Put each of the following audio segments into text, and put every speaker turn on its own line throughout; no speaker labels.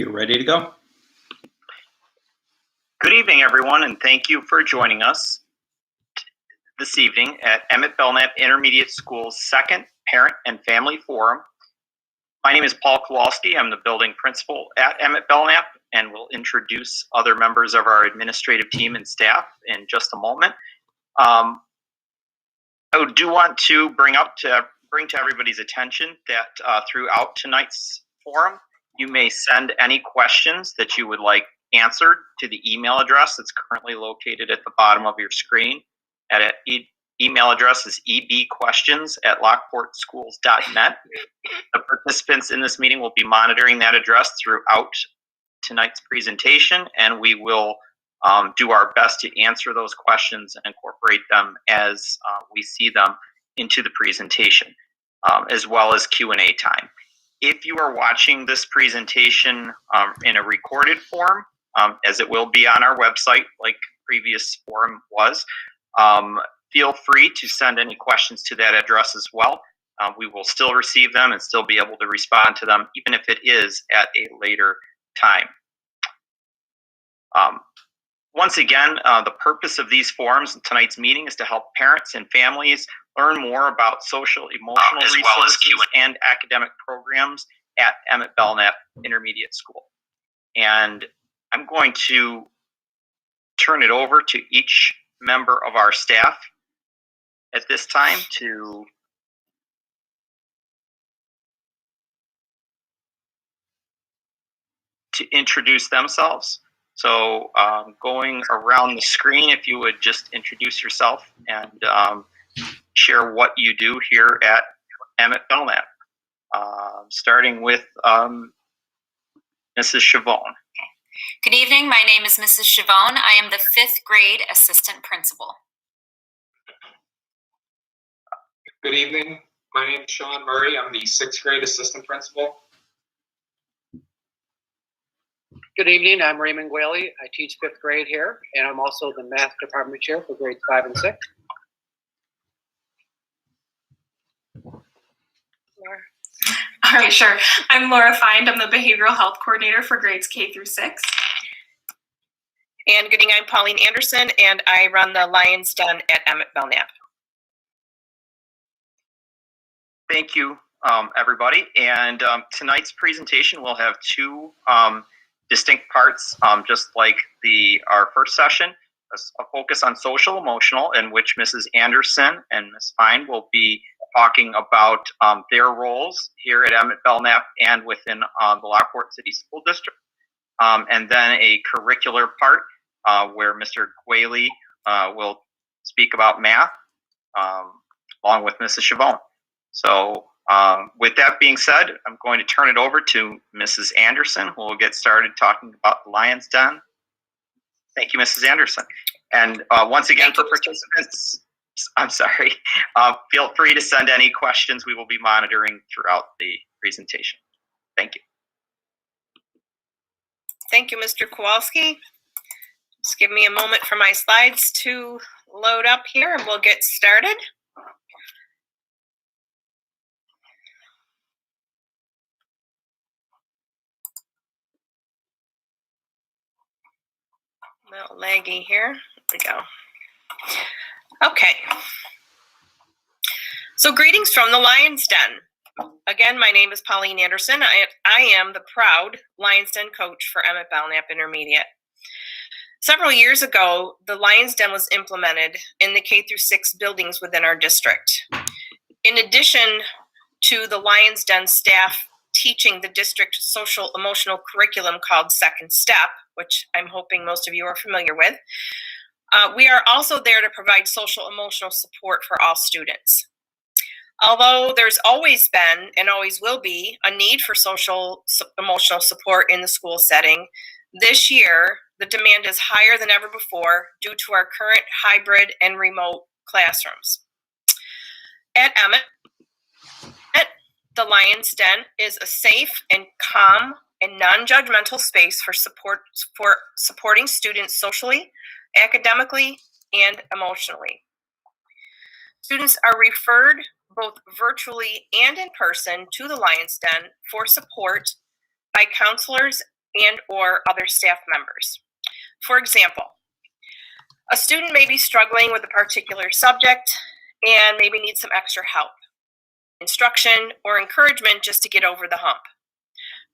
You're ready to go.
Good evening, everyone, and thank you for joining us this evening at Emmett Belknap Intermediate School's second Parent and Family Forum. My name is Paul Kowalski. I'm the building principal at Emmett Belknap, and we'll introduce other members of our administrative team and staff in just a moment. I do want to bring to everybody's attention that throughout tonight's forum, you may send any questions that you would like answered to the email address that's currently located at the bottom of your screen. Email address is ebquestions@lockportschools.net. The participants in this meeting will be monitoring that address throughout tonight's presentation, and we will do our best to answer those questions and incorporate them as we see them into the presentation, as well as Q&A time. If you are watching this presentation in a recorded form, as it will be on our website like previous forum was, feel free to send any questions to that address as well. We will still receive them and still be able to respond to them, even if it is at a later time. Once again, the purpose of these forums and tonight's meeting is to help parents and families learn more about social emotional resources well as and academic programs at Emmett Belknap Intermediate School. And I'm going to turn it over to each member of our staff at this time to introduce themselves. So going around the screen, if you would just introduce yourself and share what you do here at Emmett Belknap. Starting with Mrs. Chavone.
Good evening, my name is Mrs. Chavone. I am the 5th grade assistant principal.
Good evening, my name is Sean Murray. I'm the 6th grade assistant principal.
Good evening, I'm Raymond Whaley. I teach 5th grade here, and I'm also the math department chair for grades 5 and 6.
All right, sure. I'm Laura Find. I'm the behavioral health coordinator for grades K through 6.
And good evening, I'm Pauline Anderson, and I run the Lions Den at Emmett Belknap.
Thank you, everybody. And tonight's presentation will have two distinct parts, just like our first session, a focus on social emotional, in which Mrs. Anderson and Ms. Fine will be talking about their roles here at Emmett Belknap and within the Lockport City School District. And then a curricular part where Mr. Gwaley will speak about math along with Mrs. Chavone. So with that being said, I'm going to turn it over to Mrs. Anderson, who will get started talking about the Lions Den. Thank you, Mrs. Anderson. And once again, for participants, I'm sorry, feel free to send any questions. We will be monitoring throughout the presentation. Thank you.
Thank you, Mr. Kowalski. Just give me a moment for my slides to load up here and we'll get started. A little laggy here. There we go. Okay. So greetings from the Lions Den. Again, my name is Pauline Anderson. I am the proud Lions Den coach for Emmett Belknap Intermediate. Several years ago, the Lions Den was implemented in the K through 6 buildings within our district. In addition to the Lions Den staff teaching the district social emotional curriculum called Second Step, which I'm hoping most of you are familiar with, we are also there to provide social emotional support for all students. Although there's always been and always will be a need for social emotional support in the school setting, this year the demand is higher than ever before due to our current hybrid and remote classrooms. At Emmett, the Lions Den is a safe and calm and non-judgmental space for supporting students socially, academically, and emotionally. Students are referred both virtually and in person to the Lions Den for support by counselors and or other staff members. For example, a student may be struggling with a particular subject and maybe needs some extra help, instruction, or encouragement just to get over the hump.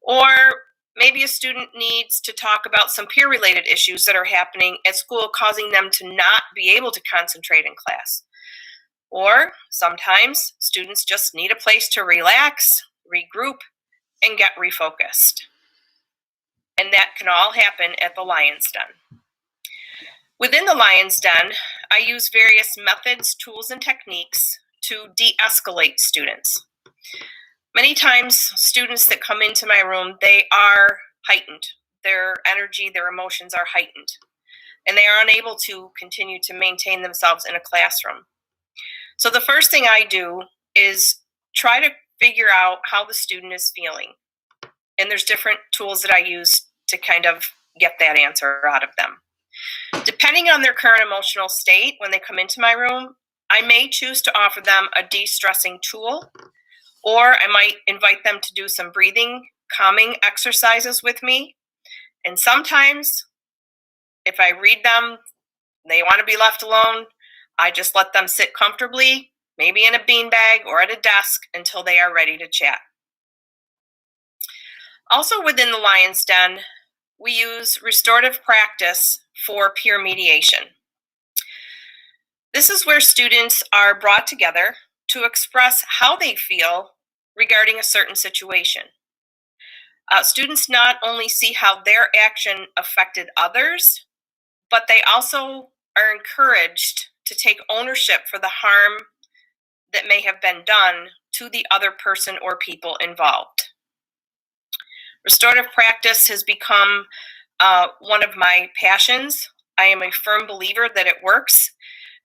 Or maybe a student needs to talk about some peer-related issues that are happening at school, causing them to not be able to concentrate in class. Or sometimes students just need a place to relax, regroup, and get refocused. And that can all happen at the Lion's Den. Within the Lion's Den, I use various methods, tools, and techniques to de-escalate students. Many times, students that come into my room, they are heightened. Their energy, their emotions are heightened, and they are unable to continue to maintain themselves in a classroom. So the first thing I do is try to figure out how the student is feeling. And there's different tools that I use to kind of get that answer out of them. Depending on their current emotional state, when they come into my room, I may choose to offer them a de-stressing tool, or I might invite them to do some breathing, calming exercises with me. And sometimes, if I read them, they want to be left alone, I just let them sit comfortably, maybe in a beanbag or at a desk, until they are ready to chat. Also within the Lion's Den, we use restorative practice for peer mediation. This is where students are brought together to express how they feel regarding a certain situation. Students not only see how their action affected others, but they also are encouraged to take ownership for the harm that may have been done to the other person or people involved. Restorative practice has become one of my passions. I am a firm believer that it works,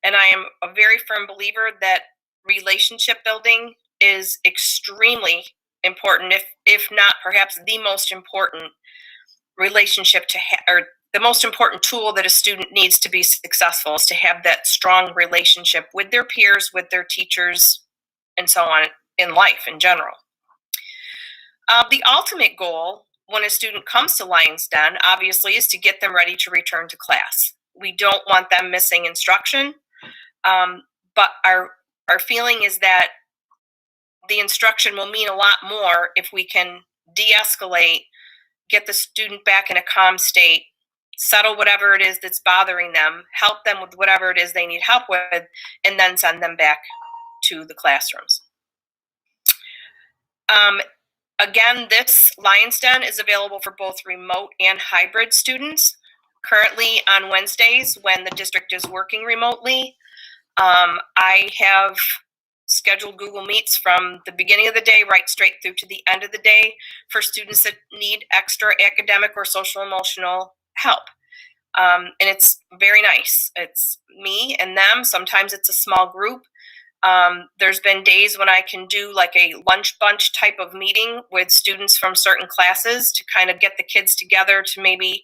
and I am a very firm believer that relationship building is extremely important, if not perhaps the most important relationship to or the most important tool that a student needs to be successful, is to have that strong relationship with their peers, with their teachers, and so on in life in general. The ultimate goal when a student comes to Lion's Den, obviously, is to get them ready to return to class. We don't want them missing instruction, but our feeling is that the instruction will mean a lot more if we can de-escalate, get the student back in a calm state, settle whatever it is that's bothering them, help them with whatever it is they need help with, and then send them back to the classrooms. Again, this Lion's Den is available for both remote and hybrid students. Currently on Wednesdays, when the district is working remotely, I have scheduled Google Meets from the beginning of the day right straight through to the end of the day for students that need extra academic or social emotional help. And it's very nice. It's me and them. Sometimes it's a small group. There's been days when I can do like a lunch bunch type of meeting with students from certain classes to kind of get the kids together to maybe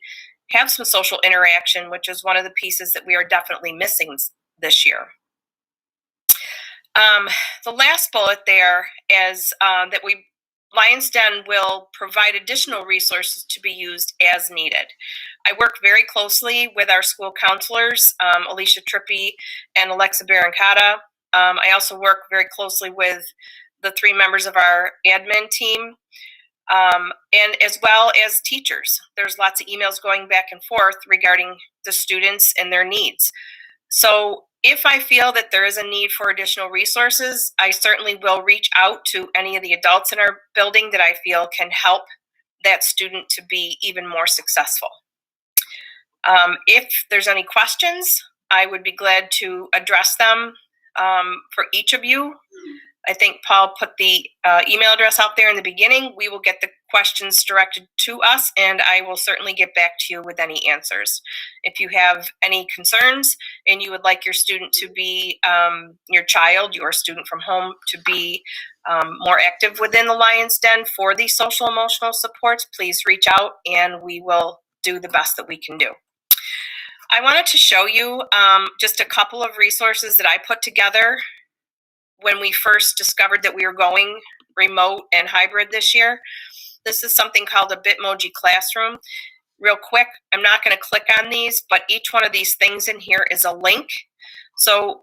have some social interaction, which is one of the pieces that we are definitely missing this year. The last bullet there is that Lion's Den will provide additional resources to be used as needed. I work very closely with our school counselors, Alicia Trippi and Alexa Barancata. I also work very closely with the 3 members of our admin team, and as well as teachers. There's lots of emails going back and forth regarding the students and their needs. So if I feel that there is a need for additional resources, I certainly will reach out to any of the adults in our building that I feel can help that student to be even more successful. If there's any questions, I would be glad to address them for each of you. I think Paul put the email address out there in the beginning. We will get the questions directed to us, and I will certainly get back to you with any answers. If you have any concerns and you would like your student to be, your child, your student from home, to be more active within the Lion's Den for these social emotional supports, please reach out and we will do the best that we can do. I wanted to show you just a couple of resources that I put together when we first discovered that we were going remote and hybrid this year. this is something called a Bitmoji Classroom. Real quick, I'm not going to click on these, but each one of these things in here is a link. So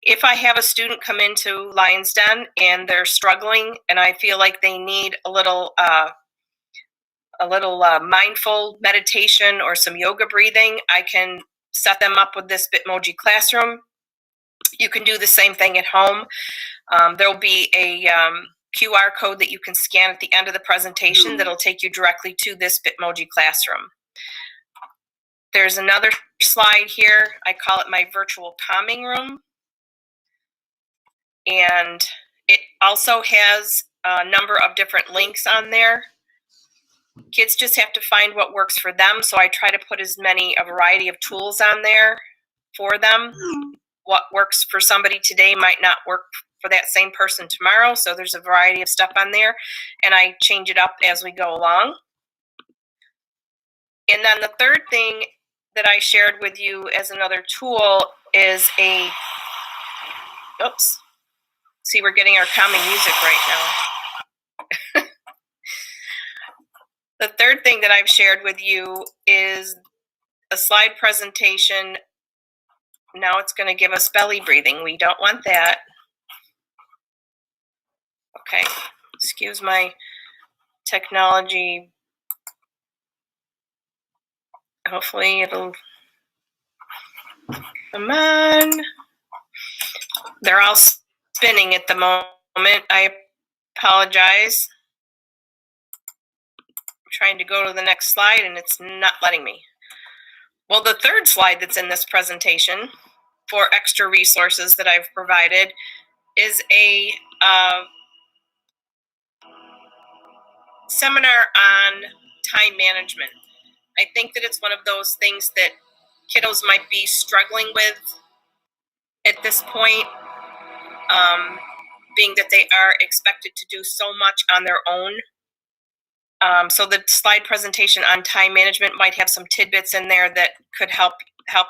if I have a student come into Lion's Den and they're struggling and I feel like they need a little mindful meditation or some yoga breathing, I can set them up with this Bitmoji Classroom. You can do the same thing at home. There'll be a QR code that you can scan at the end of the presentation that'll take you directly to this Bitmoji Classroom. There's another slide here. I call it my virtual calming room. And it also has a number of different links on there. Kids just have to find what works for them. So I try to put a variety of tools on there for them. What works for somebody today might not work for that same person tomorrow. So there's a variety of stuff on there, and I change it up as we go along. And then the third thing that I shared with you as another tool is oops. See, we're getting our calming music right now. The third thing that I've shared with you is a slide presentation. Now it's going to give us belly breathing. We don't want that. Okay, excuse my technology. Hopefully it'll come on. They're all spinning at the moment. I apologize. I'm trying to go to the next slide and it's not letting me. Well, the third slide that's in this presentation for extra resources that I've provided is a seminar on time management. I think that it's one of those things that kiddos might be struggling with at this point, being that they are expected to do so much on their own. So the slide presentation on time management might have some tidbits in there that could help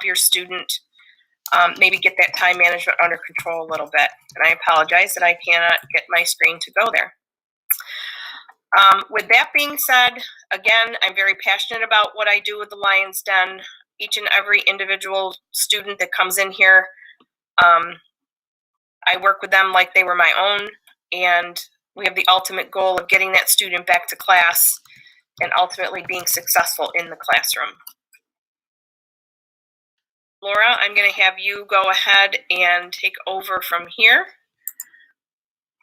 your student maybe get that time management under control a little bit. And I apologize that I cannot get my screen to go there. With that being said, again, I'm very passionate about what I do with the Lion's Den. Each and every individual student that comes in here, I work with them like they were my own, and we have the ultimate goal of getting that student back to class and ultimately being successful in the classroom. Laura, I'm going to have you go ahead and take over from here,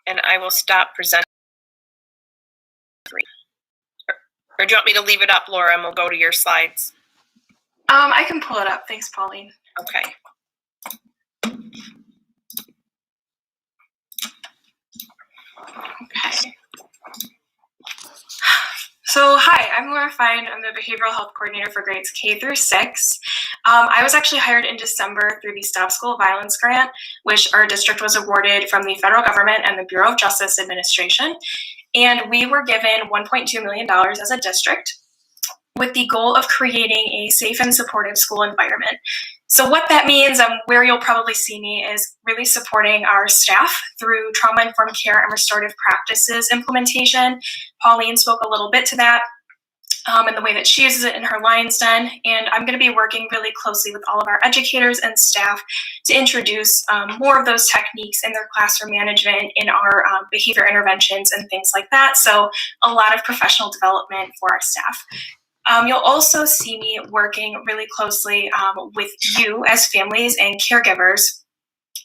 and I will stop presenting. Or do you want me to leave it up, Laura, and we'll go to your slides?
I can pull it up. Thanks, Pauline.
Okay.
Okay. So, hi, I'm Laura Fine. I'm the Behavioral Health Coordinator for grades K through 6. I was actually hired in December through the Stop School Violence Grant, which our district was awarded from the federal government and the Bureau of Justice Administration. And we were given $1.2 million as a district with the goal of creating a safe and supportive school environment. So what that means, where you'll probably see me, is really supporting our staff through trauma-informed care and restorative practices implementation. Pauline spoke a little bit to that and the way that she uses it in her Lion's Den. And I'm going to be working really closely with all of our educators and staff to introduce more of those techniques in their classroom management, in our behavior interventions and things like that. So a lot of professional development for our staff. You'll also see me working really closely with you as families and caregivers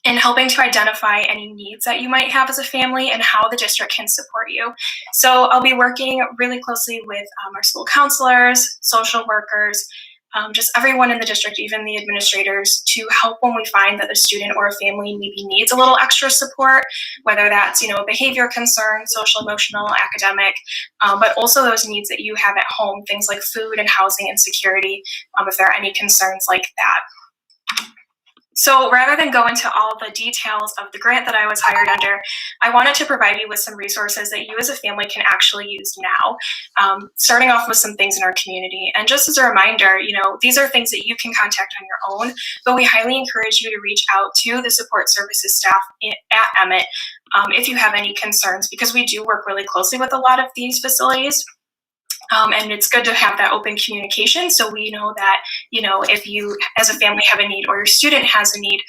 in helping to identify any needs that you might have as a family and how the district can support you. So I'll be working really closely with our school counselors, social workers, just everyone in the district, even the administrators, to help when we find that a student or a family maybe needs a little extra support, whether that's, a behavior concern, social, emotional, academic, but also those needs that you have at home, things like food and housing and security, if there are any concerns like that. So rather than go into all the details of the grant that I was hired under, I wanted to provide you with some resources that you as a family can actually use now, starting off with some things in our community. And just as a reminder, these are things that you can contact on your own, but we highly encourage you to reach out to the support services staff at Emmett if you have any concerns, because we do work really closely with a lot of these facilities. And it's good to have that open communication so we know that, if you as a family have a need or your student has a need,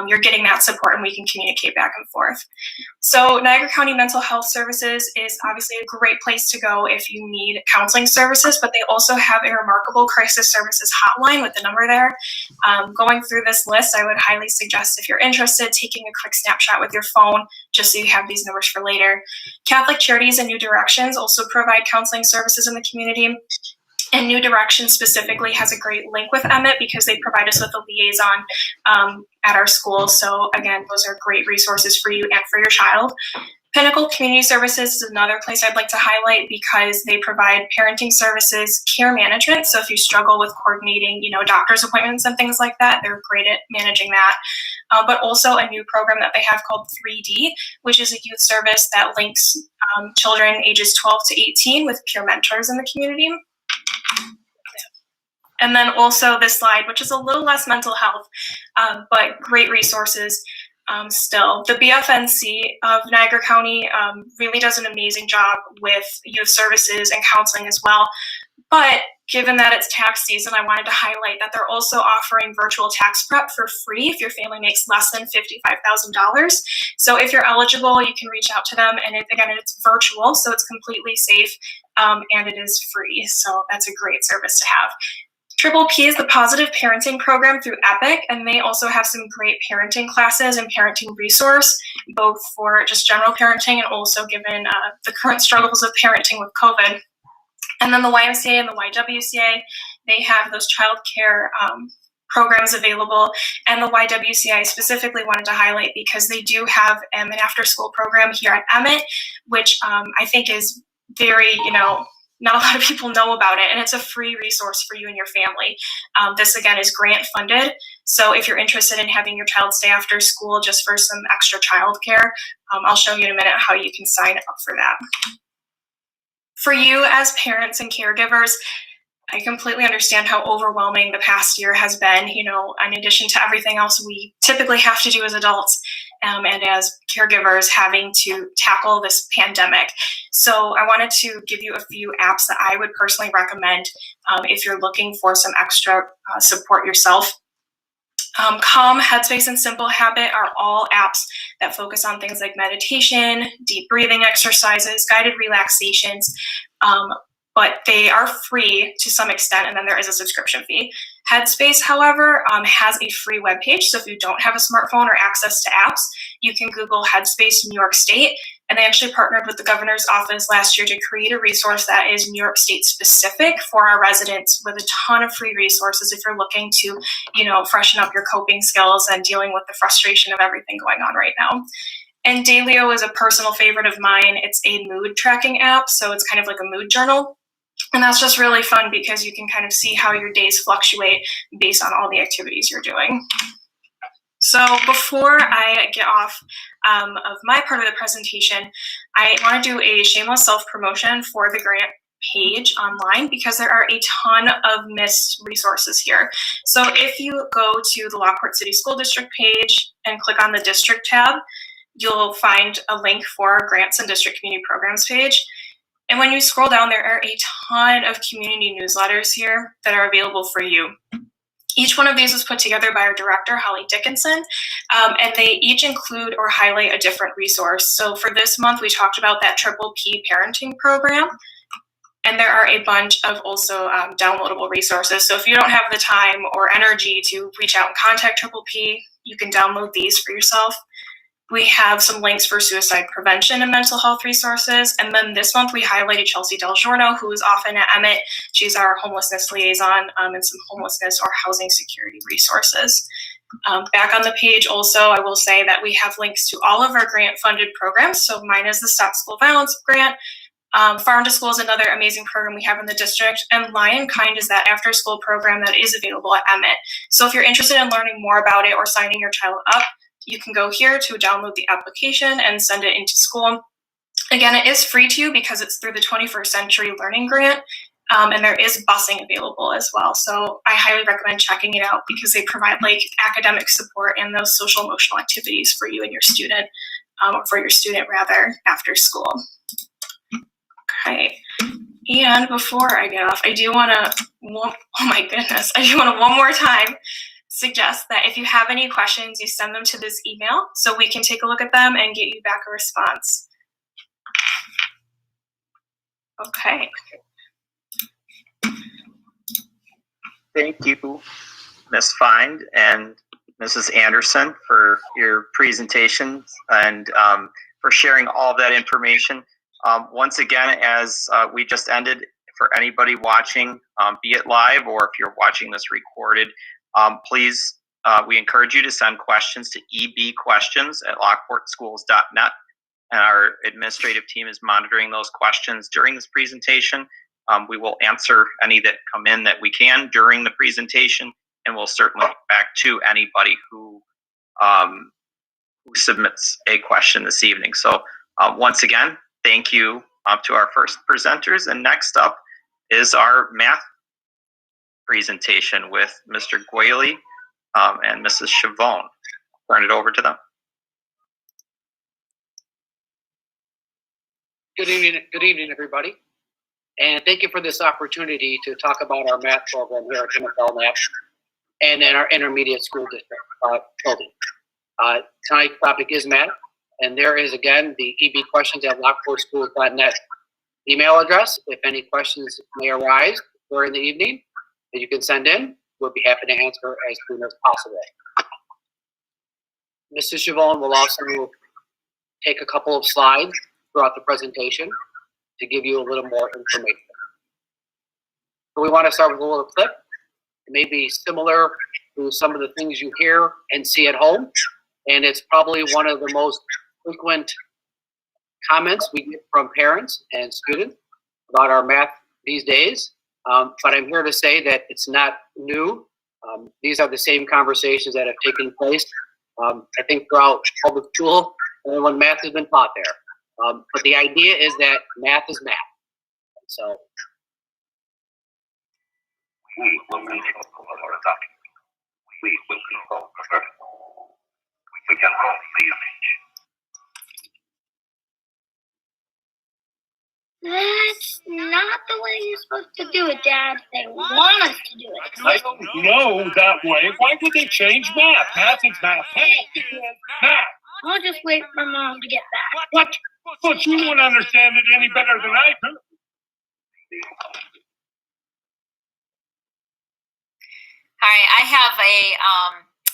you're getting that support and we can communicate back and forth. So Niagara County Mental Health Services is obviously a great place to go if you need counseling services, but they also have a remarkable crisis services hotline with the number there. Going through this list, I would highly suggest, if you're interested, taking a quick snapshot with your phone just so you have these numbers for later. Catholic Charities and New Directions also provide counseling services in the community. And New Directions specifically has a great link with Emmett because they provide us with a liaison at our school. So again, those are great resources for you and for your child. Pinnacle Community Services is another place I'd like to highlight because they provide parenting services, care management. So if you struggle with coordinating, doctor's appointments and things like that, they're great at managing that. But also a new program that they have called 3D, which is a youth service that links children ages 12 to 18 with peer mentors in the community. And then also this slide, which is a little less mental health, but great resources still. The BFNC of Niagara County really does an amazing job with youth services and counseling as well. But given that it's tax season, I wanted to highlight that they're also offering virtual tax prep for free if your family makes less than $55,000. So if you're eligible, you can reach out to them. And it's virtual, so it's completely safe and it is free. So that's a great service to have. Triple P is the Positive Parenting Program through EPIC, and they also have some great parenting classes and parenting resource, both for just general parenting and also given the current struggles of parenting with COVID. And then the YMCA and the YWCA, they have those child care programs available. And the YWCA I specifically wanted to highlight because they do have an after-school program here at Emmett, which I think is very, not a lot of people know about it, and it's a free resource for you and your family. This, again, is grant funded. So if you're interested in having your child stay after school just for some extra childcare, I'll show you in a minute how you can sign up for that. For you as parents and caregivers, I completely understand how overwhelming the past year has been, in addition to everything else we typically have to do as adults and as caregivers having to tackle this pandemic. So I wanted to give you a few apps that I would personally recommend if you're looking for some extra support yourself. Calm, Headspace, and Simple Habit are all apps that focus on things like meditation, deep breathing exercises, guided relaxations, but they are free to some extent, and then there is a subscription fee. Headspace, however, has a free webpage, so if you don't have a smartphone or access to apps, you can Google Headspace New York State, and they actually partnered with the governor's office last year to create a resource that is New York State specific for our residents with a ton of free resources if you're looking to, freshen up your coping skills and dealing with the frustration of everything going on right now. And Dailyo is a personal favorite of mine. It's a mood tracking app, so it's kind of like a mood journal. And that's just really fun because you can kind of see how your days fluctuate based on all the activities you're doing. So before I get off of my part of the presentation, I want to do a shameless self-promotion for the grant page online because there are a ton of missed resources here. So if you go to the Lockport City School District page and click on the district tab, you'll find a link for our grants and district community programs page. And when you scroll down, there are a ton of community newsletters here that are available for you. Each one of these was put together by our director, Holly Dickinson, and they each include or highlight a different resource. So for this month, we talked about that Triple P parenting program, and there are a bunch of also downloadable resources. So if you don't have the time or energy to reach out and contact Triple P, you can download these for yourself. We have some links for suicide prevention and mental health resources. And then this month we highlighted Chelsea Del Giorno, who is often at Emmett. She's our homelessness liaison and some homelessness or housing security resources. Back on the page also, I will say that we have links to all of our grant funded programs. So mine is the Stop School Violence Grant. Farm to School is another amazing program we have in the district, and Lion Kind is that after school program that is available at Emmett. So if you're interested in learning more about it or signing your child up, you can go here to download the application and send it into school. Again, it is free to you because it's through the 21st Century Learning Grant, and there is busing available as well. So I highly recommend checking it out because they provide like academic support and those social emotional activities for you and your student, or for your student rather, after school. Okay. And before I get off, I do want to, oh my goodness, I do want to one more time suggest that if you have any questions, you send them to this email so we can take a look at them and get you back a response. Okay.
Thank you, Ms. Find and Mrs. Anderson, for your presentations and for sharing all of that information. Once again, as we just ended, for anybody watching, be it live or if you're watching this recorded, please, we encourage you to send questions to ebquestions@lockportschools.net. And our administrative team is monitoring those questions during this presentation. We will answer any that come in that we can during the presentation, and we'll certainly get back to anybody who submits a question this evening. So once again, thank you to our first presenters. And next up is our math presentation with Mr. Gwaley and Mrs. Chavone. Turn it over to them.
Good evening, everybody. And thank you for this opportunity to talk about our math program here at Emmett Belknap and in our intermediate school district building. Tonight's topic is math, and there is, again, the ebquestions@lockportschools.net email address. If any questions may arise during the evening that you can send in, we'll be happy to answer as soon as possible. Mrs. Chavone will also take a couple of slides throughout the presentation to give you a little more information. So we want to start with a little clip. It may be similar to some of the things you hear and see at home, and it's probably one of the most frequent comments we get from parents and students about our math these days. But I'm here to say that it's not new. These are the same conversations that have taken place, I think, throughout public school and when math has been taught there. But the idea is that math is math. So
we will control our document. We will control the vertical. We can roll the image.
That's not the way you're supposed to do it, Dad. They want us to do it.
I don't know that way. Why would they change math? Math is math. Math.
I'll just wait for Mom to get back.
What? But you won't understand it any better than I do.
Hi, I have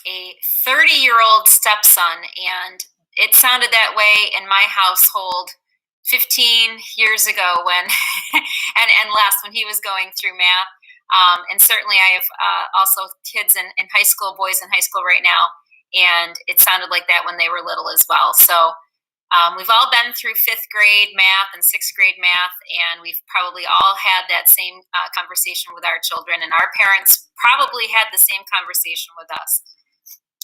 a 30-year-old stepson, and it sounded that way in my household 15 years ago when and last when he was going through math. And certainly I have also kids in high school, boys in high school right now, and it sounded like that when they were little as well. So we've all been through 5th grade math and 6th grade math, and we've probably all had that same conversation with our children, and our parents probably had the same conversation with us.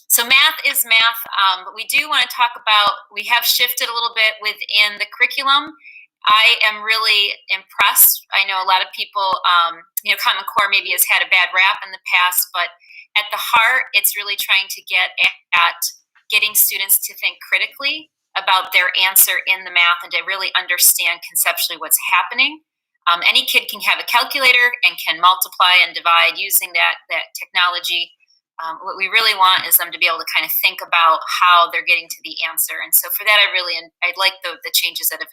So math is math, but we do want to talk about, we have shifted a little bit within the curriculum. I am really impressed. I know a lot of people, Common Core maybe has had a bad rap in the past, but at the heart, it's really trying to get at getting students to think critically about their answer in the math and to really understand conceptually what's happening. Any kid can have a calculator and can multiply and divide using that technology. What we really want is them to be able to kind of think about how they're getting to the answer. And so for that, I like the changes that have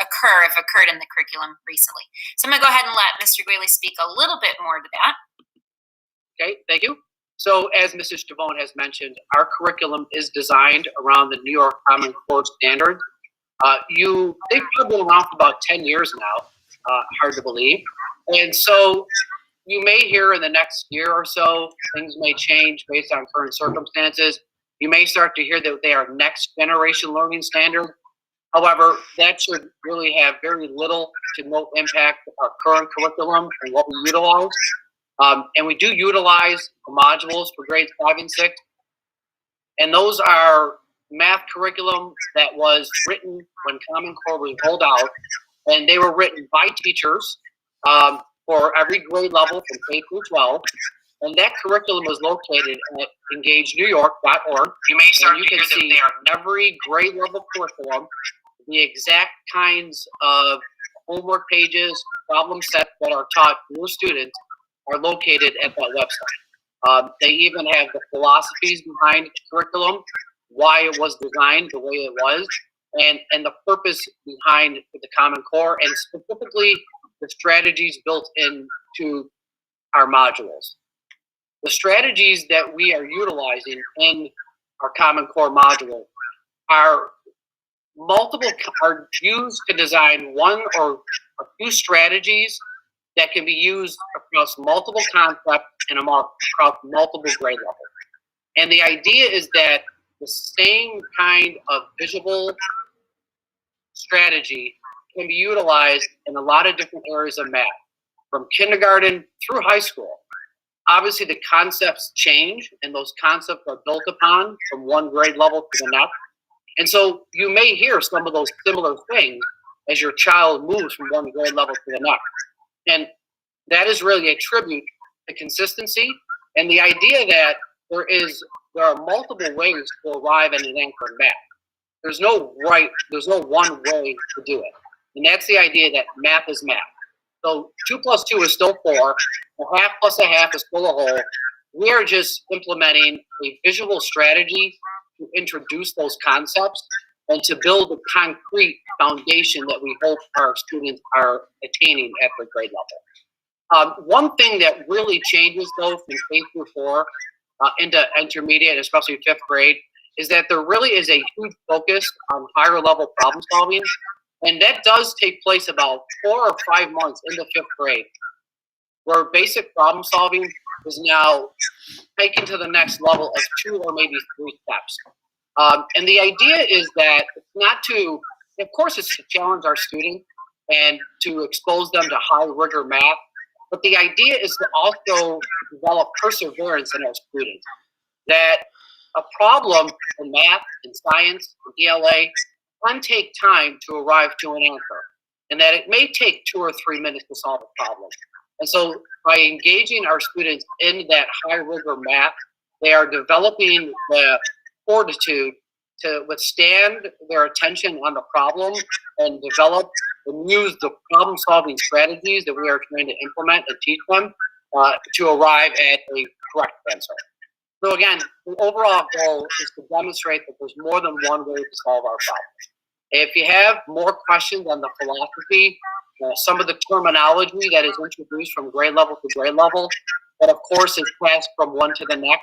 occurred in the curriculum recently. So I'm going to go ahead and let Mr. Gwaley speak a little bit more to that.
okay, thank you. So as Mrs. Chavone has mentioned, our curriculum is designed around the New York Common Core standard. They've been around for about 10 years now, hard to believe. And so you may hear in the next year or so, things may change based on current circumstances. You may start to hear that they are next generation learning standard. However, that should really have very little to no impact on our current curriculum and what we utilize. And we do utilize modules for grades 5 and 6. And those are math curriculum that was written when Common Core was rolled out. And they were written by teachers for every grade level from K through 12. And that curriculum was located at engagenewyork.org. You may start to hear that every grade level curriculum, the exact kinds of homework pages, problem sets that are taught to your students are located at that website. They even have the philosophies behind the curriculum, why it was designed the way it was, and the purpose behind the Common Core, and specifically the strategies built into our modules. The strategies that we are utilizing in our Common Core module are used to design one or a few strategies that can be used across multiple concepts and across multiple grade levels. And the idea is that the same kind of visual strategy can be utilized in a lot of different areas of math, from kindergarten through high school. Obviously, the concepts change, and those concepts are built upon from one grade level to the next. And so you may hear some of those similar things as your child moves from one grade level to the next. And that is really a tribute to consistency and the idea that there are multiple ways to arrive at an answer in math. There's no one way to do it. And that's the idea that math is math. So 2 plus 2 is still 4. A half plus a half is still a whole. We are just implementing a visual strategy to introduce those concepts and to build a concrete foundation that we hope our students are attaining at the grade level. One thing that really changes, though, from K through 4 into intermediate, especially 5th grade, is that there really is a huge focus on higher level problem solving. And that does take place about 4 or 5 months into 5th grade, where basic problem solving is now taken to the next level of 2 or maybe 3 steps. And the idea is that it's not to, of course, it's to challenge our students and to expose them to high rigor math, but the idea is to also develop perseverance in our students. That a problem in math, in science, in ELA, can take time to arrive to an answer, and that it may take 2 or 3 minutes to solve a problem. And so by engaging our students in that high rigor math, they are developing the fortitude to withstand their attention on the problem and develop and use the problem solving strategies that we are trying to implement and teach them to arrive at a correct answer. So again, the overall goal is to demonstrate that there's more than one way to solve our problems. If you have more questions on the philosophy, some of the terminology that is introduced from grade level to grade level, that of course is passed from one to the next,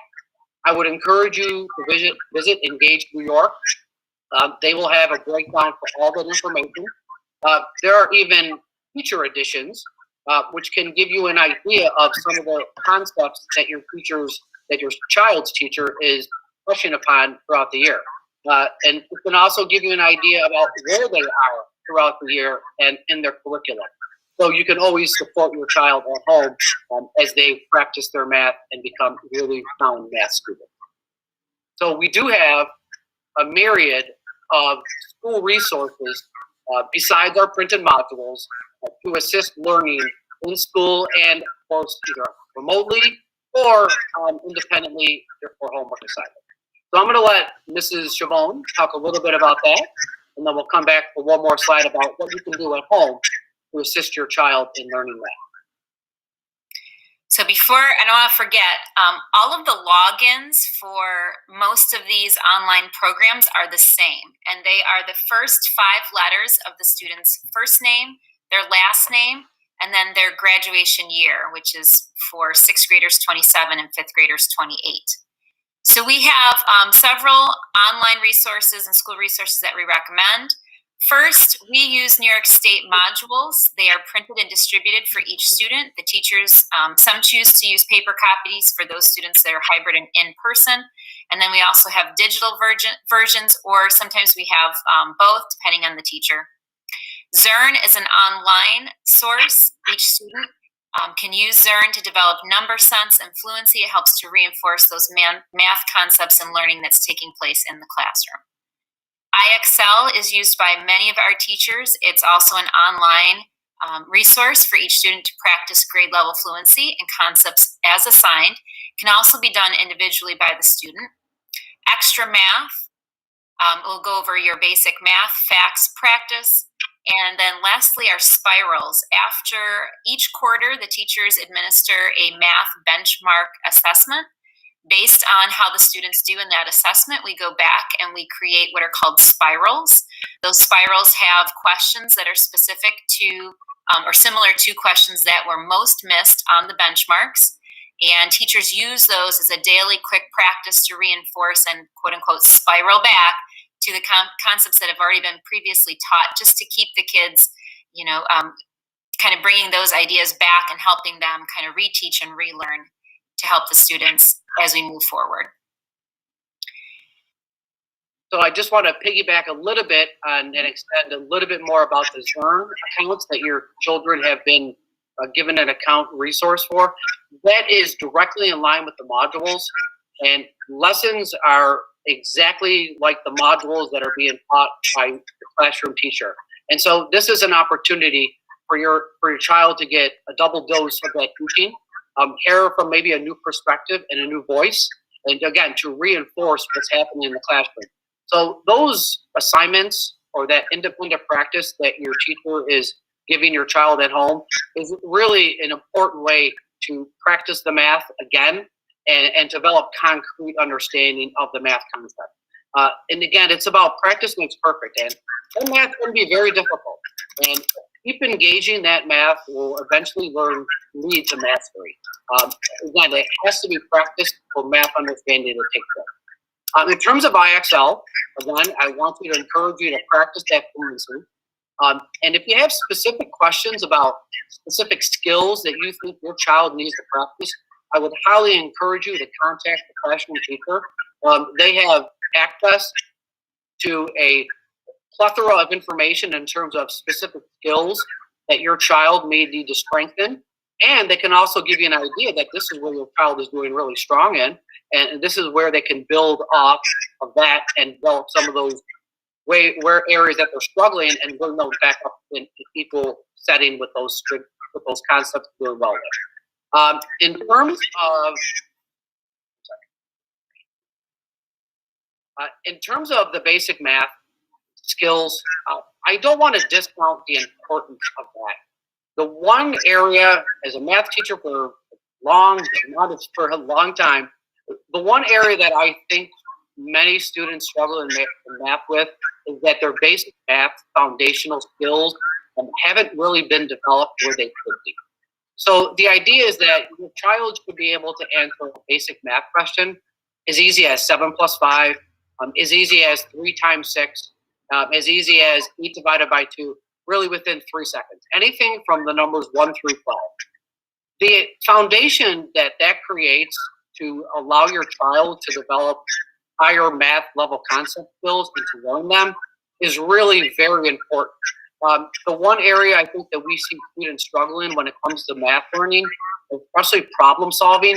I would encourage you to visit Engage New York. They will have a breakdown for all that information. There are even teacher editions, which can give you an idea of some of the concepts that your child's teacher is touching upon throughout the year. And it can also give you an idea about where they are throughout the year and in their curriculum. So you can always support your child at home as they practice their math and become really sound math students. So we do have a myriad of school resources besides our printed modules to assist learning in school and, of course, either remotely or independently for homework assignments. So I'm going to let Mrs. Chavone talk a little bit about that, and then we'll come back for one more slide about what you can do at home to assist your child in learning math.
So before, I don't want to forget, all of the logins for most of these online programs are the same, and they are the first 5 letters of the student's first name, their last name, and then their graduation year, which is for 6th graders 27 and 5th graders 28. So we have several online resources and school resources that we recommend. First, we use New York State modules. They are printed and distributed for each student. The teachers, some choose to use paper copies for those students that are hybrid and in person. And then we also have digital versions, or sometimes we have both, depending on the teacher. Zern is an online source. Each student can use Zern to develop number sense and fluency. It helps to reinforce those math concepts and learning that's taking place in the classroom. IXL is used by many of our teachers. It's also an online resource for each student to practice grade level fluency and concepts as assigned. It can also be done individually by the student. Extra Math will go over your basic math, facts, practice. And then lastly, our spirals. After each quarter, the teachers administer a math benchmark assessment. Based on how the students do in that assessment, we go back and we create what are called spirals. Those spirals have questions that are specific to or similar to questions that were most missed on the benchmarks. And teachers use those as a daily quick practice to reinforce and quote unquote spiral back to the concepts that have already been previously taught, just to keep the kids, kind of bringing those ideas back and helping them kind of reteach and relearn to help the students as we move forward.
So I just want to piggyback a little bit on and extend a little bit more about the Zearn accounts that your children have been given an account resource for. That is directly in line with the modules, and lessons are exactly like the modules that are being taught by the classroom teacher. And so this is an opportunity for your child to get a double dose of that teaching, hear from maybe a new perspective and a new voice, and again, to reinforce what's happening in the classroom. So those assignments or that independent practice that your teacher is giving your child at home is really an important way to practice the math again and develop concrete understanding of the math concept. And again, it's about practice makes perfect. And math can be very difficult. And keep engaging that math will eventually lead to mastery. Again, it has to be practiced for math understanding to take place. In terms of IXL, again, I want you to encourage you to practice that fluency. And if you have specific questions about specific skills that you think your child needs to practice, I would highly encourage you to contact the classroom teacher. They have access to a plethora of information in terms of specific skills that your child may need to strengthen. And they can also give you an idea that this is where your child is doing really strong in, and this is where they can build off of that and develop some of those where areas that they're struggling and bring those back up in equal setting with those concepts doing well with. In terms of the basic math skills, I don't want to discount the importance of that. The one area, as a math teacher for a long time, the one area that I think many students struggle in math with is that their basic math foundational skills haven't really been developed where they could be. So the idea is that your child should be able to answer a basic math question as easy as 7 + 5, as easy as 3 × 6, as easy as 8 divided by 2, really within 3 seconds. Anything from the numbers 1 through 12. The foundation that creates to allow your child to develop higher math level concept skills and to learn them is really very important. The one area I think that we see students struggling when it comes to math learning, especially problem solving,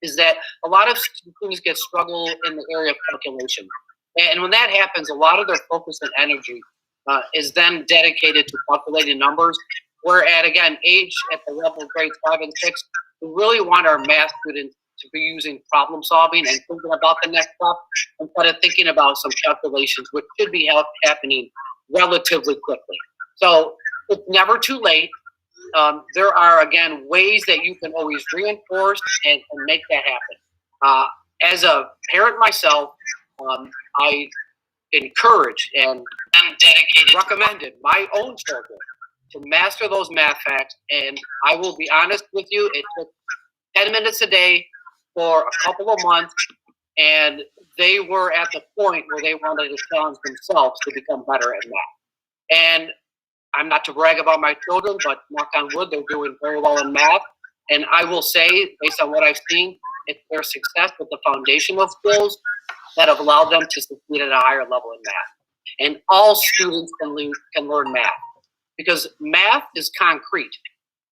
is that a lot of students struggle in the area of calculation. And when that happens, a lot of their focus and energy is then dedicated to calculating numbers, where at the level of grades 5 and 6, we really want our math students to be using problem solving and thinking about the next step instead of thinking about some calculations, which should be happening relatively quickly. So it's never too late. There are, again, ways that you can always reinforce and make that happen. As a parent myself, I encourage and recommended my own children to master those math facts. And I will be honest with you, it took 10 minutes a day for a couple of months, and they were at the point where they wanted to challenge themselves to become better at math. And I'm not to brag about my children, but knock on wood, they're doing very well in math. And I will say, based on what I've seen, it's their success with the foundational skills that have allowed them to succeed at a higher level in math. And all students can learn math, because math is concrete.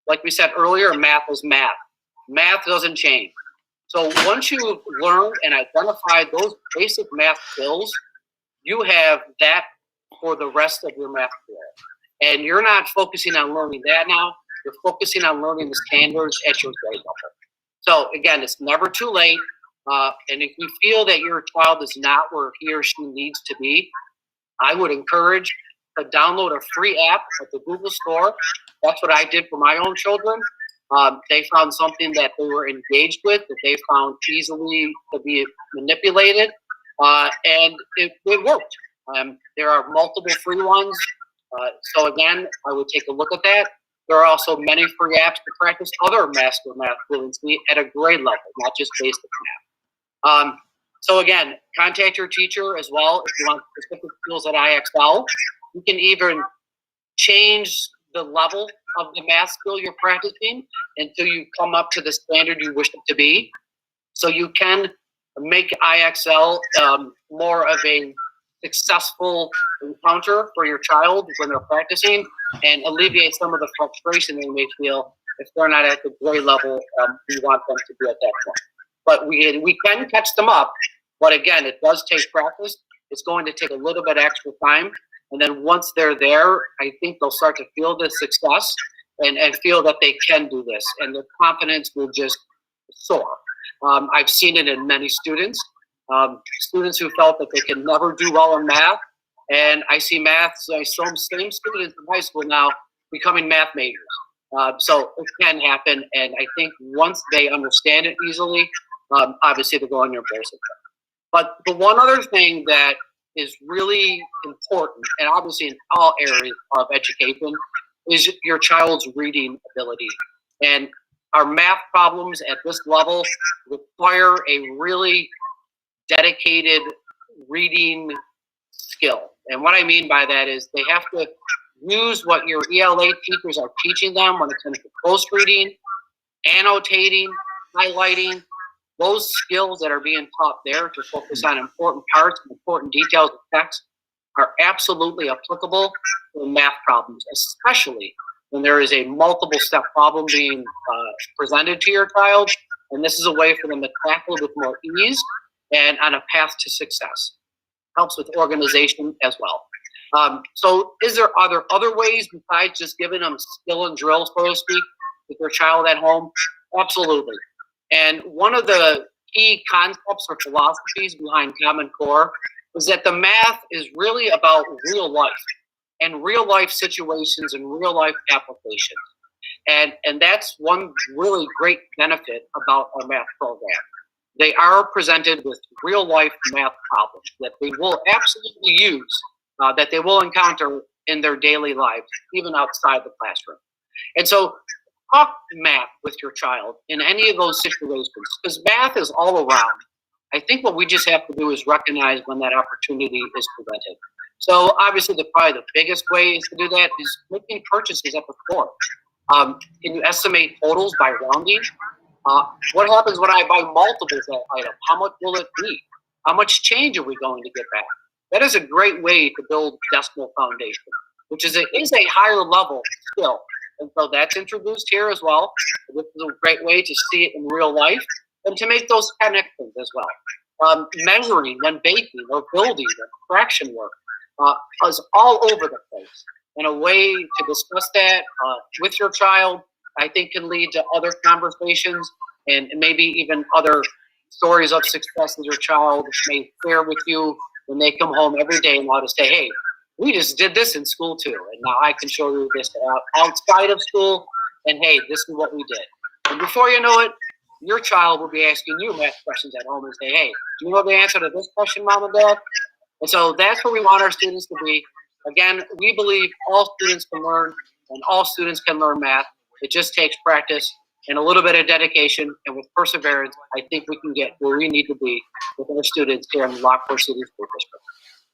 Like we said earlier, math is math. Math doesn't change. So once you've learned and identified those basic math skills, you have that for the rest of your math career. And you're not focusing on learning that now. You're focusing on learning the standards at your grade level. So again, it's never too late. And if you feel that your child is not where he or she needs to be, I would encourage to download a free app at the Google Store. That's what I did for my own children. They found something that they were engaged with, that they found easily to be manipulated, and it worked. There are multiple free ones. So again, I would take a look at that. There are also many free apps to practice other master math fluency at a grade level, not just basic math. So again, contact your teacher as well if you want specific skills at IXL. You can even change the level of the math skill you're practicing until you come up to the standard you wish it to be. So you can make IXL more of a successful encounter for your child when they're practicing, and alleviate some of the frustration they may feel if they're not at the grade level we want them to be at that point. But we can catch them up, but again, it does take practice. It's going to take a little bit extra time, and then once they're there, I think they'll start to feel the success and feel that they can do this, and their confidence will just soar. I've seen it in many students. Students who felt that they could never do well in math, and I see some same students in high school now becoming math majors. So it can happen, and I think once they understand it easily, obviously they're going to embrace it. But the one other thing that is really important, and obviously in all areas of education, is your child's reading ability. And our math problems at this level require a really dedicated reading skill. And what I mean by that is they have to use what your ELA teachers are teaching them when it comes to close reading, annotating, highlighting. Those skills that are being taught there to focus on important parts and important details of text are absolutely applicable to math problems, especially when there is a multiple step problem being presented to your child. And this is a way for them to tackle it with more ease and on a path to success. Helps with organization as well. So are there other ways besides just giving them skill and drill, so to speak, with their child at home? Absolutely. And one of the key concepts or philosophies behind Common Core is that the math is really about real life and real life situations and real life applications. And that's one really great benefit about our math program. They are presented with real life math problems that they will absolutely use, that they will encounter in their daily lives, even outside the classroom. And so talk math with your child in any of those situations, because math is all around. I think what we just have to do is recognize when that opportunity is presented. So obviously probably the biggest way is to do that is making purchases at the store. Can you estimate totals by rounding? What happens when I buy multiples of that item? How much will it be? How much change are we going to get back? That is a great way to build decimal foundation, which is a higher level skill. And so that's introduced here as well. This is a great way to see it in real life and to make those connections as well. Measuring when baking or building or fraction work is all over the place. And a way to discuss that with your child, I think, can lead to other conversations and maybe even other stories of success that your child may share with you when they come home every day and want to say, hey, we just did this in school too, and now I can show you this outside of school, and hey, this is what we did. And before you know it, your child will be asking you math questions at home and say, hey, do you know the answer to this question, Mom and Dad? And so that's where we want our students to be. Again, we believe all students can learn, and all students can learn math. It just takes practice and a little bit of dedication, and with perseverance, I think we can get where we need to be with our students here in the Lockport City School District.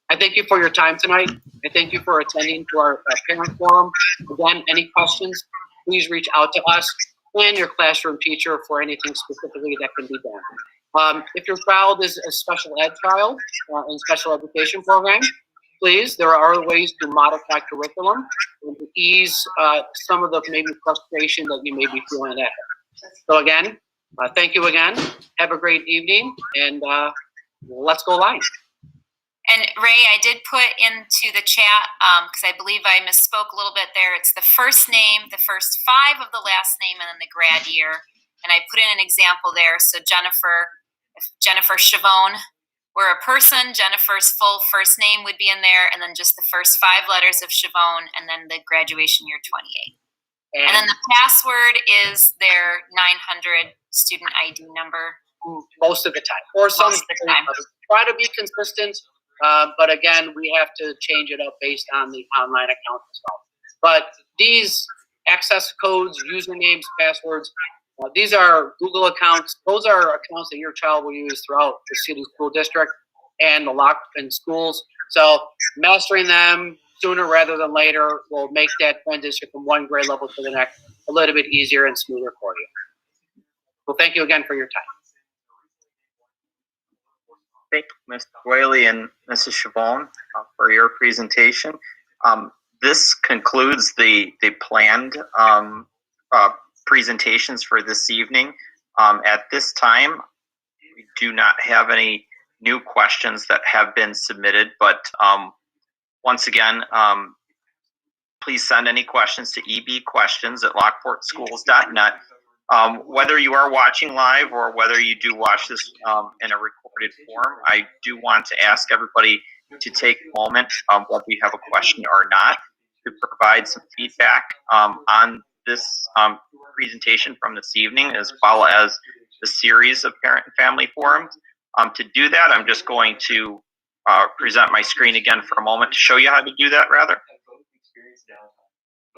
I thank you for your time tonight. I thank you for attending to our parent forum. Again, any questions, please reach out to us and your classroom teacher for anything specifically that can be done. If your child is a special ed child in special education program, please, there are other ways to modify curriculum and to ease some of the maybe frustration that you may be feeling at. So again, thank you again. Have a great evening, and let's go Lions.
And Ray, I did put into the chat, because I believe I misspoke a little bit there. It's the first name, the first 5 of the last name, and then the grad year. And I put in an example there. So Jennifer Chavone where a person, Jennifer's full first name would be in there, and then just the first 5 letters of Siobhan, and then the graduation year 28. And then the password is their 900 student ID number.
Most of the time. Or some
Most of the time.
try to be consistent, but again, we have to change it up based on the online account as well. But these access codes, usernames, passwords, these are Google accounts. Those are accounts that your child will use throughout the city school district and the lock in schools. So mastering them sooner rather than later will make that transition from one grade level to the next a little bit easier and smoother for you. Well, thank you again for your time.
Thank you, Mr. Whaley and Mrs. Chavon, for your presentation. This concludes the planned presentations for this evening. At this time, we do not have any new questions that have been submitted, but once again, please send any questions to ebquestions@lockportschools.net. Whether you are watching live or whether you do watch this in a recorded form, I do want to ask everybody to take a moment, whether you have a question or not, to provide some feedback on this presentation from this evening, as well as the series of parent and family forums. To do that, I'm just going to present my screen again for a moment to show you how to do that, rather.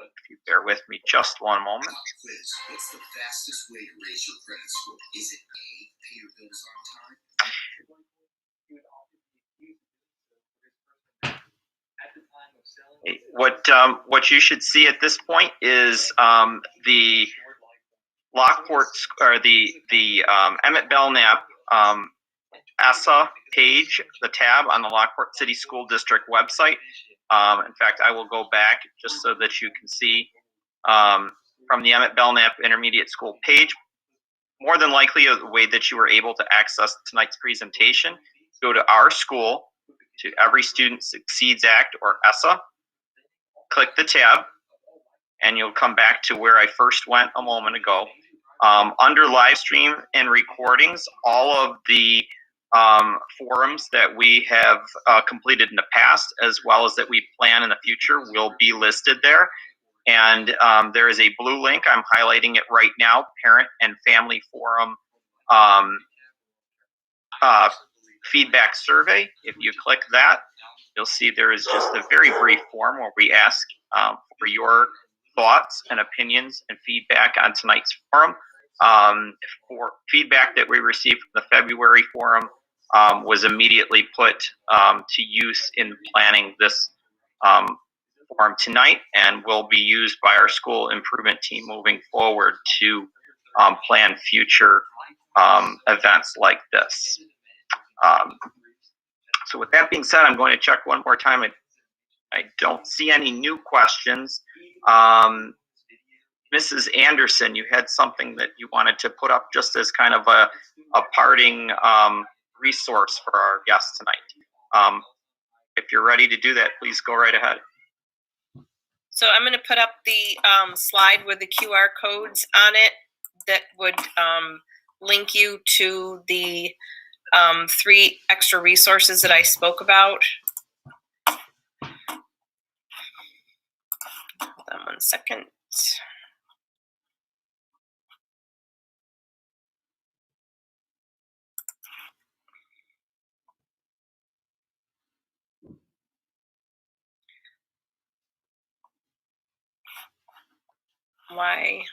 If you bear with me just one moment.
What's the fastest way to raise your credit score? Is it A, pay your bills on time?
What you should see at this point is the Lockport or the Emmett Belknap ESSA page, the tab on the Lockport City School District website. In fact, I will go back just so that you can see from the Emmett Belknap Intermediate School page. More than likely, the way that you were able to access tonight's presentation, go to Our School, to Every Student Succeeds Act, or ESSA. Click the tab, and you'll come back to where I first went a moment ago. Under live stream and recordings, all of the forums that we have completed in the past, as well as that we plan in the future, will be listed there. And there is a blue link, I'm highlighting it right now, Parent and Family Forum feedback survey. If you click that, you'll see there is just a very brief form where we ask for your thoughts and opinions and feedback on tonight's forum. For feedback that we received from the February forum was immediately put to use in planning this forum tonight, and will be used by our school improvement team moving forward to plan future events like this. So with that being said, I'm going to check one more time. I don't see any new questions. Mrs. Anderson, you had something that you wanted to put up just as kind of a parting resource for our guests tonight. If you're ready to do that, please go right ahead.
So I'm going to put up the slide with the QR codes on it that would link you to the 3 extra resources that I spoke about. Hold on one second. Why?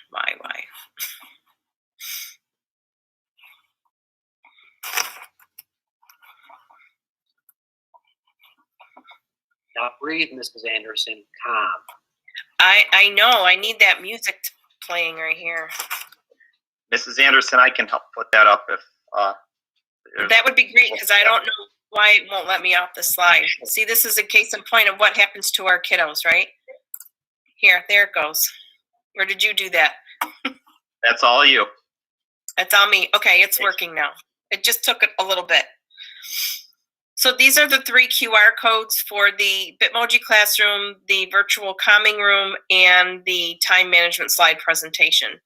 Now breathe, Mrs. Anderson, calm.
I know, I need that music playing right here.
Mrs. Anderson, I can help put that up if
that would be great, because I don't know why it won't let me off the slide. See, this is a case in point of what happens to our kiddos, right? Here, there it goes. Or did you do that?
That's all you.
That's all me. Okay, it's working now. It just took a little bit. So these are the 3 QR codes for the Bitmoji Classroom, the virtual calming room, and the time management slide presentation.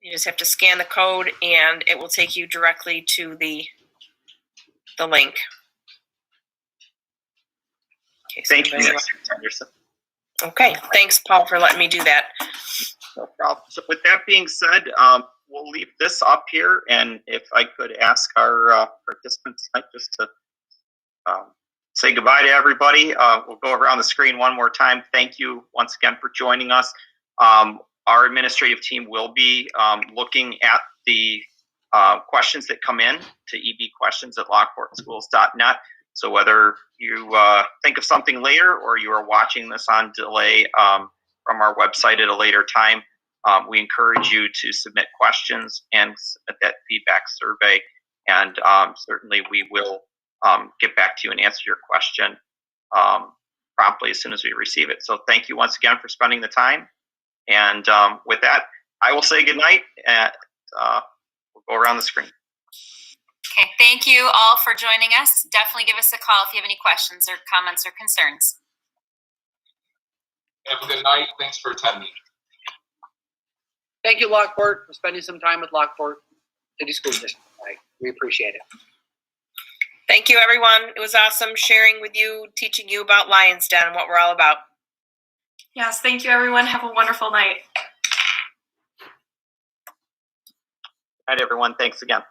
You just have to scan the code and it will take you directly to the link. Okay, so
Thank you,
everybody-
Mr. Anderson.
Okay, thanks, Paul, for letting me do that.
No problem. So with that being said, we'll leave this up here, and if I could ask our participants tonight just to say goodbye to everybody. We'll go around the screen one more time. Thank you once again for joining us. Our administrative team will be looking at the questions that come in to ebquestions@lockportschools.net. So whether you think of something later or you are watching this on delay from our website at a later time, we encourage you to submit questions and submit that feedback survey. And certainly we will get back to you and answer your question promptly as soon as we receive it. So thank you once again for spending the time. And with that, I will say goodnight, and we'll go around the screen.
Okay, thank you all for joining us. Definitely give us a call if you have any questions or comments or concerns.
Have a good night. Thanks for attending.
Thank you, Lockport, for spending some time with Lockport City School District tonight. We appreciate it.
Thank you, everyone. It was awesome sharing with you, teaching you about Lions Den and what we're all about.
Yes, thank you, everyone. Have a wonderful night.
Good night, everyone. Thanks again.